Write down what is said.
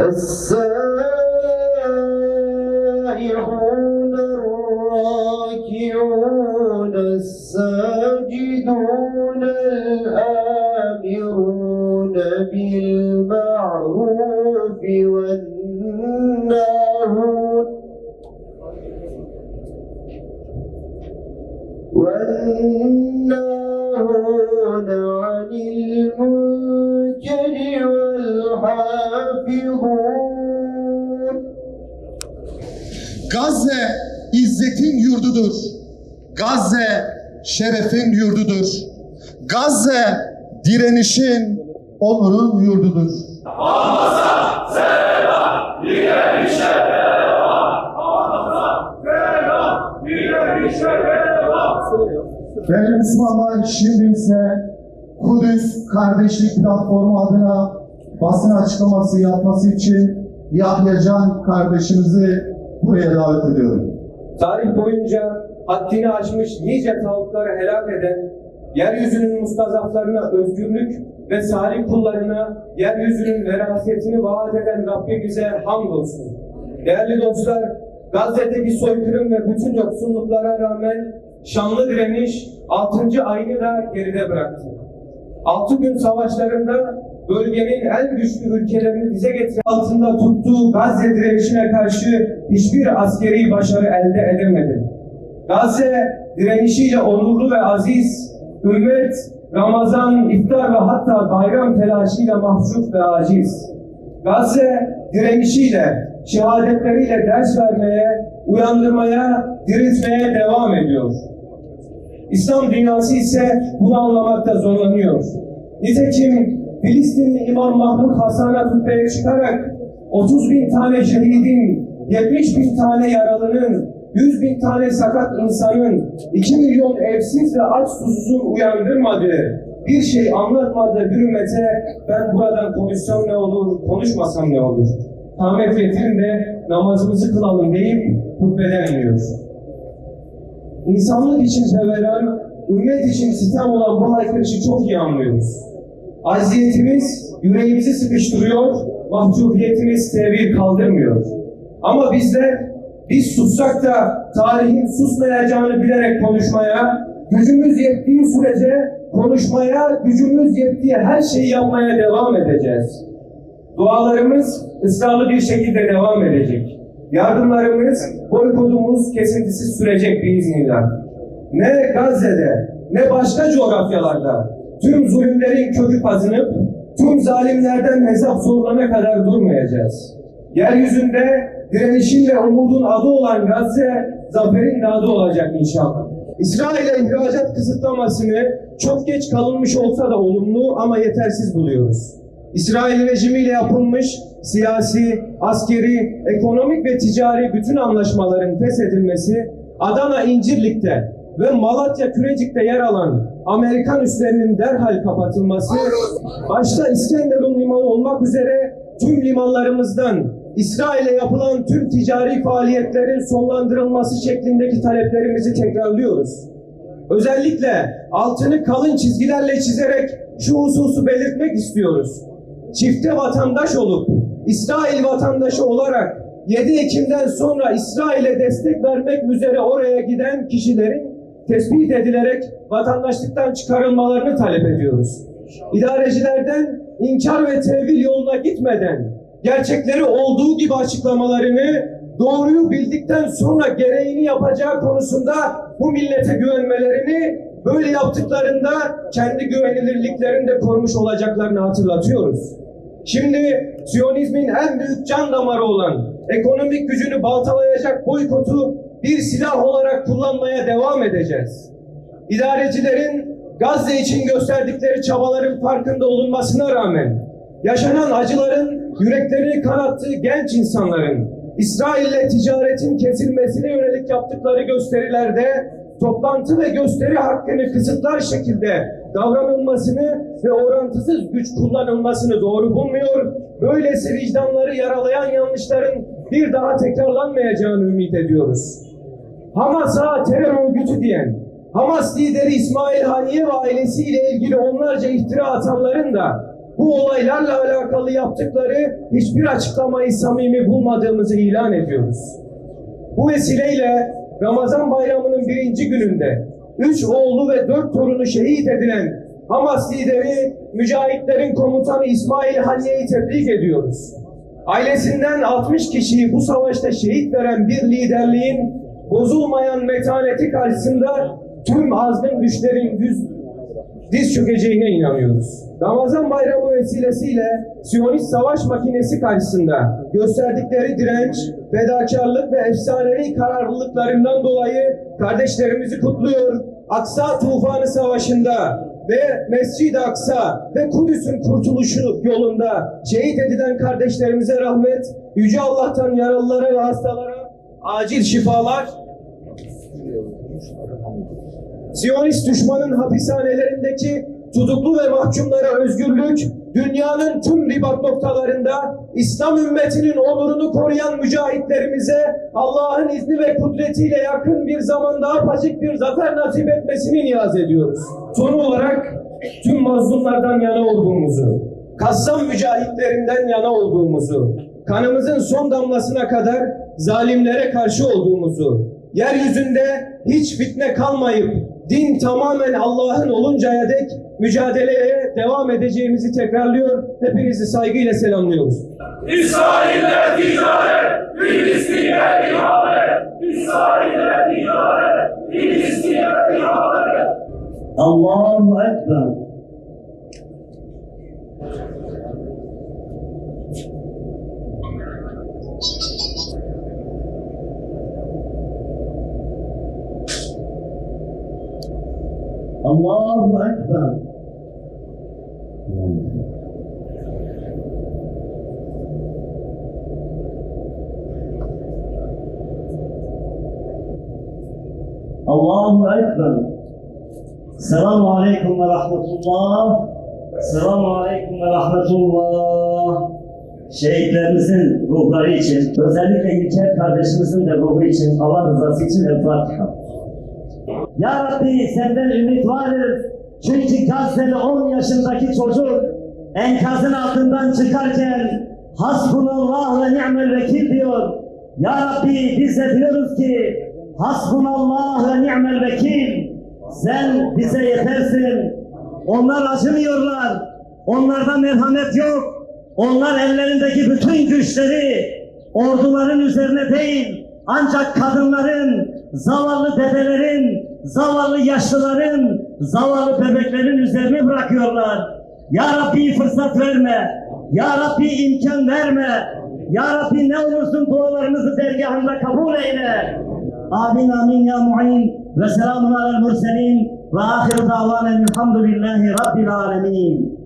السائحون الراكعون الساجدون الآمرون بالمعروف والناهون عن المنكر والحافظون. Gazze izzetin yurdudur. Gazze şerefin yurdudur. Gazze direnişin, onurun yurdudur. Hamas'a selam, direnişe devam. Hamas'a selam, direnişe devam. Değerli Müslümanlar, şimdi ise Kudüs Kardeşlik Platformu adına basın açıklaması yapması için Yahya Can kardeşimizi buraya davet ediyorum. Tarih boyunca haddini aşmış nice tağutları helak eden, yeryüzünün mustazaflarına özgürlük ve salih kullarına yeryüzünün verasetini vaat eden Rabbimize hamdolsun. Değerli dostlar, Gazze'deki soykırım ve bütün yoksulluklara rağmen şanlı direniş 6. ayını da geride bıraktı. 6 gün savaşlarında bölgenin en güçlü ülkelerini dize getiren altında tuttuğu Gazze direnişine karşı hiçbir askeri başarı elde edemedi. Gazze direnişiyle onurlu ve aziz, ümmet Ramazan, iftar ve hatta bayram telaşıyla mahcup ve aciz. Gazze direnişiyle, şehadetleriyle ders vermeye, uyandırmaya, diriltmeye devam ediyor. İslam dünyası ise bunu anlamakta zorlanıyor. Nitekim Filistinli İmam Mahmud Hasan'a hutbeye çıkarak 30.000 tane şehidin, 70.000 tane yaralının, 100.000 tane sakat insanın, 2 milyon evsiz ve aç susuzun uyandırmadığı, bir şey anlatmadığı bir ümmete ben buradan konuşsam ne olur, konuşmasam ne olur? Ahmet getirin de namazımızı kılalım deyip hutbeden iniyor. İnsanlık için feveran, ümmet için sitem olan bu haykırışı çok iyi anlıyoruz. Aziyetimiz yüreğimizi sıkıştırıyor, mahcubiyetimiz tevil kaldırmıyor. Ama biz sussak da tarihin susmayacağını bilerek konuşmaya, gücümüz yettiği sürece konuşmaya, gücümüz yettiği her şeyi yapmaya devam edeceğiz. Dualarımız ısrarlı bir şekilde devam edecek. Yardımlarımız, boykotumuz kesintisiz sürecek biiznillah. Ne Gazze'de, ne başka coğrafyalarda tüm zulümlerin kökü kazınıp, tüm zalimlerden hesap sorulana kadar durmayacağız. Yeryüzünde direnişin ve umudun adı olan Gazze, zaferin de adı olacak inşallah. İsrail'e ihracat kısıtlamasını çok geç kalınmış olsa da olumlu ama yetersiz buluyoruz. İsrail rejimiyle yapılmış siyasi, askeri, ekonomik ve ticari bütün anlaşmaların feshedilmesi, Adana İncirlik'te ve Malatya Kürecik'te yer alan Amerikan üslerinin derhal kapatılması, başta İskenderun Limanı olmak üzere tüm limanlarımızdan İsrail'e yapılan tüm ticari faaliyetlerin sonlandırılması şeklindeki taleplerimizi tekrarlıyoruz. Özellikle altını kalın çizgilerle çizerek şu hususu belirtmek istiyoruz. Çifte vatandaş olup İsrail vatandaşı olarak 7 Ekim'den sonra İsrail'e destek vermek üzere oraya giden kişilerin tespit edilerek vatandaşlıktan çıkarılmalarını talep ediyoruz. İdarecilerden inkar ve tevil yoluna gitmeden gerçekleri olduğu gibi açıklamalarını, doğruyu bildikten sonra gereğini yapacağı konusunda bu millete güvenmelerini, böyle yaptıklarında kendi güvenilirliklerini de korumuş olacaklarını hatırlatıyoruz. Şimdi Siyonizmin en büyük can damarı olan ekonomik gücünü baltalayacak boykotu bir silah olarak kullanmaya devam edeceğiz. İdarecilerin Gazze için gösterdikleri çabaların farkında olunmasına rağmen yaşanan acıların yüreklerini kanattığı genç insanların İsrail'le ticaretin kesilmesine yönelik yaptıkları gösterilerde toplantı ve gösteri hakkını kısıtlar şekilde davranılmasını ve orantısız güç kullanılmasını doğru bulmuyor. Böylesi vicdanları yaralayan yanlışların bir daha tekrarlanmayacağını ümit ediyoruz. Hamas'a terör örgütü diyen, Hamas lideri İsmail Haniye ve ailesiyle ilgili onlarca iftira atanların da bu olaylarla alakalı yaptıkları hiçbir açıklamayı samimi bulmadığımızı ilan ediyoruz. Bu vesileyle Ramazan bayramının 1. gününde 3 oğlu ve 4 torunu şehit edilen Hamas lideri, mücahitlerin komutanı İsmail Haniye'yi tebrik ediyoruz. Ailesinden 60 kişiyi bu savaşta şehit veren bir liderliğin bozulmayan metaneti karşısında tüm azgın güçlerin diz çökeceğine inanıyoruz. Ramazan bayramı vesilesiyle Siyonist savaş makinesi karşısında gösterdikleri direnç, fedakarlık ve efsanevi kararlılıklarından dolayı kardeşlerimizi kutluyor. Aksa Tufanı Savaşı'nda ve Mescid-i Aksa ve Kudüs'ün kurtuluşu yolunda şehit edilen kardeşlerimize rahmet, Yüce Allah'tan yaralılara ve hastalara acil şifalar, Siyonist düşmanın hapishanelerindeki tutuklu ve mahkumlara özgürlük, dünyanın tüm ribat noktalarında İslam ümmetinin onurunu koruyan mücahitlerimize Allah'ın izni ve kudretiyle yakın bir zamanda apaçık bir zafer nasip etmesini niyaz ediyoruz. Son olarak tüm mazlumlardan yana olduğumuzu, Kassam mücahitlerinden yana olduğumuzu, kanımızın son damlasına kadar zalimlere karşı olduğumuzu, yeryüzünde hiç fitne kalmayıp din tamamen Allah'ın oluncaya dek mücadeleye devam edeceğimizi tekrarlıyor. Hepinizi saygıyla selamlıyoruz. İsrail'le ticaret, Filistin'le ihanet. İsrail'le ticaret, Filistin'le ihanet. Allahu Ekber. Allahu Ekber. Allahu Ekber. Selamun Aleyküm ve Rahmetullah. Selamun Aleyküm ve Rahmetullah. Şehitlerimizin ruhları için, özellikle İlker kardeşimizin de ruhu için, Allah rızası için El Fatiha. Ya Rabbi senden ümit varız. Çünkü Gazze'li 10 yaşındaki çocuk enkazın altından çıkarken Hasbunallah ve ni'mel vekil diyor. Ya Rabbi biz de diyoruz ki Hasbunallah ve ni'mel vekil. Sen bize yetersin. Onlar acımıyorlar. Onlarda merhamet yok. Onlar ellerindeki bütün güçleri orduların üzerine değil, ancak kadınların, zavallı dedelerin, zavallı yaşlıların, zavallı bebeklerin üzerine bırakıyorlar. Ya Rabbi fırsat verme. Ya Rabbi imkan verme. Ya Rabbi ne olursun dualarımızı dergahında kabul eyle. Amin amin ya mu'in ve selamun alel murselin ve ahiru davanen elhamdülillahi rabbil alemin.